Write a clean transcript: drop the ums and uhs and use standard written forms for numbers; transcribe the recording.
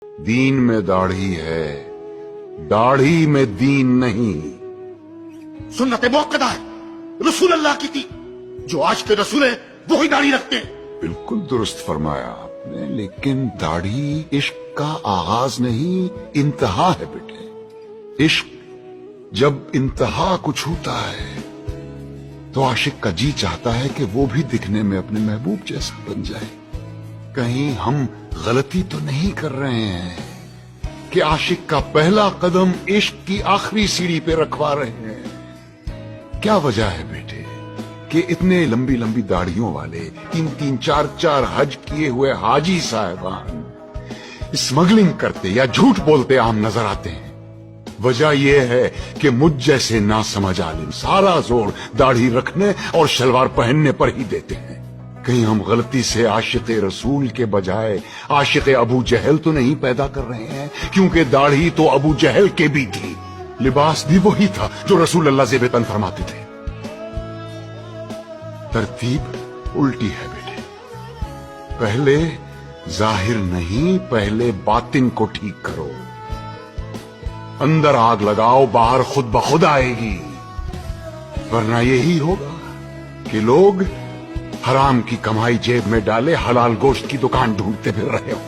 دین میں داڑھی ہے، داڑھی میں دین نہیں۔ سنت موقدہ ہے، رسول اللہ کی تھی، جو آج کے رسول ہیں وہی داڑھی رکھتے ہیں۔ بالکل درست فرمایا آپ نے، لیکن داڑھی عشق کا آغاز نہیں، انتہا ہے بیٹے۔ عشق جب انتہا کو چھوتا ہے تو عاشق کا جی چاہتا ہے کہ وہ بھی دکھنے میں اپنے محبوب جیسا بن جائے۔ کہیں ہم غلطی تو نہیں کر رہے ہیں کہ عاشق کا پہلا قدم عشق کی آخری سیڑھی پہ رکھوا رہے ہیں؟ کیا وجہ ہے بیٹے کہ اتنے لمبی لمبی داڑھیوں والے، 3 4 حج کیے ہوئے حاجی صاحبان اسمگلنگ کرتے یا جھوٹ بولتے عام نظر آتے ہیں؟ وجہ یہ ہے کہ مجھ جیسے نا سمجھ عالم سارا زور داڑھی رکھنے اور شلوار پہننے پر ہی دیتے ہیں۔ کہیں ہم غلطی سے عاشق رسول کے بجائے عاشق ابو جہل تو نہیں پیدا کر رہے ہیں؟ کیونکہ داڑھی تو ابو جہل کے بھی تھی، لباس بھی وہی تھا جو رسول اللہ زیب تن فرماتے تھے۔ ترتیب الٹی ہے بیٹے، پہلے ظاہر نہیں، پہلے باطن کو ٹھیک کرو۔ اندر آگ لگاؤ، باہر خود بخود آئے گی، ورنہ یہی ہوگا کہ لوگ حرام کی کمائی جیب میں ڈالے حلال گوشت کی دکان ڈھونڈتے پھر رہے ہو۔